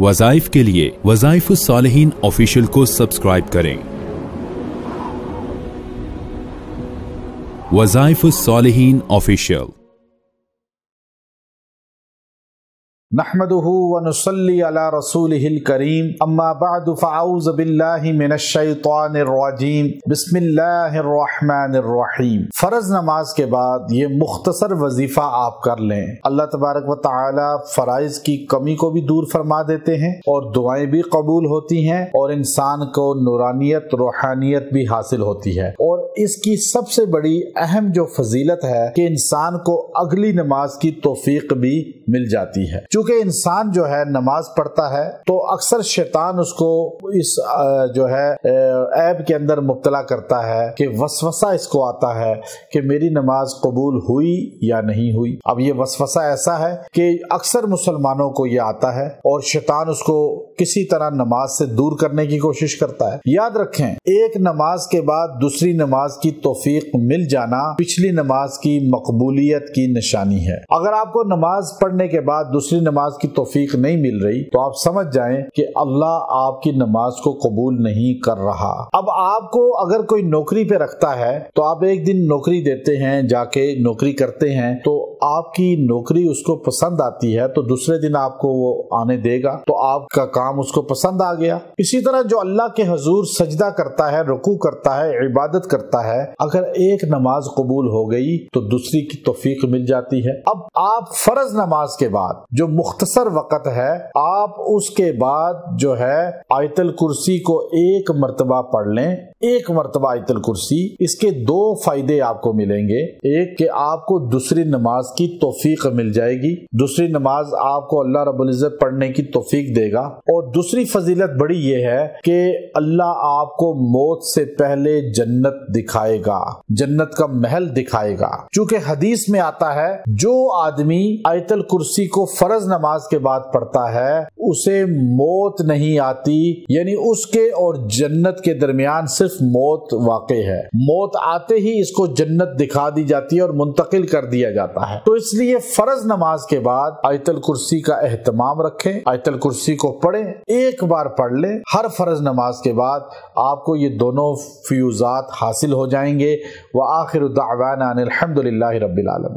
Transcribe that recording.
वज़ाइफ के लिए वज़ाइफुस्सालिहीन ऑफिशियल को सब्सक्राइब करें। वज़ाइफुस्सालिहीन ऑफिशियल। नहमदुहु व नुसल्ली अला रसूलिहिल करीम, अम्मा बअदु फ़अऊज़ु बिल्लाहि मिनश शैतानिर रजीम, बिस्मिल्लाहिर रहमानिर रहीम। फ़र्ज़ नमाज के बाद ये मुख्तसर वजीफ़ा आप कर लें। अल्लाह तबारक व तआला फ़राइज़ की कमी को भी दूर फरमा देते हैं और दुआएं भी कबूल होती हैं और इंसान को नूरानियत रूहानियत भी हासिल होती है। और इसकी सबसे बड़ी अहम जो फजीलत है कि इंसान को अगली नमाज की तौफीक भी मिल जाती है। क्योंकि इंसान जो है नमाज पढ़ता है तो अक्सर शैतान उसको इस जो है ऐब के अंदर मुब्तला करता है कि वसवसा इसको आता है कि मेरी नमाज कबूल हुई या नहीं हुई। अब ये वसवसा ऐसा है कि अक्सर मुसलमानों को ये आता है और शैतान उसको किसी तरह नमाज से दूर करने की कोशिश करता है। याद रखें, एक नमाज के बाद दूसरी नमाज की तौफीक मिल जाना पिछली नमाज की मकबूलियत की निशानी है। अगर आपको नमाज पढ़ने के बाद दूसरी नमाज की तौफीक नहीं मिल रही तो आप समझ जाएं कि अल्लाह आपकी नमाज को कबूल नहीं कर रहा। अब आपको अगर कोई नौकरी पे रखता है तो आप एक दिन नौकरी देते हैं, जाके नौकरी करते हैं, तो आपकी नौकरी उसको पसंद आती है तो दूसरे दिन आपको वो आने देगा, तो आपका काम उसको पसंद आ गया। इसी तरह जो अल्लाह के हुजूर सजदा करता है, रुकू करता है, इबादत करता है, अगर एक नमाज कबूल हो गई तो दूसरी की तौफीक मिल जाती है। अब आप फर्ज नमाज के बाद जो मुख्तसर वक़्त है, आप उसके बाद जो है आयतल कुर्सी को एक मर्तबा पढ़ लें। एक मर्तबा आयतल कुर्सी, इसके दो फायदे आपको मिलेंगे। एक कि आपको दूसरी नमाज की तौफीक मिल जाएगी, दूसरी नमाज आपको अल्लाह रब्बुल इज्जत पढ़ने की तौफीक देगा। और दूसरी फजीलत बड़ी ये है कि अल्लाह आपको मौत से पहले जन्नत दिखाएगा, जन्नत का महल दिखाएगा। चूंकि हदीस में आता है जो आदमी आयतल कुर्सी को फर्ज नमाज के बाद पढ़ता है उसे मौत नहीं आती, यानी उसके और जन्नत के दरमियान सिर्फ मौत वाक़ है। मौत आते ही इसको जन्नत दिखा दी जाती है और मुंतकिल कर दिया जाता है। तो इसलिए फर्ज नमाज के बाद आयतल कुर्सी का एहतमाम रखें, आयतल कुर्सी को पढ़ें, एक बार पढ़ लें। हर फर्ज नमाज के बाद आपको ये दोनों फ्यूजात हासिल हो जाएंगे। व आखिरु दावाना अनिल हम्दुलिल्लाहि रब्बिल आलमीन।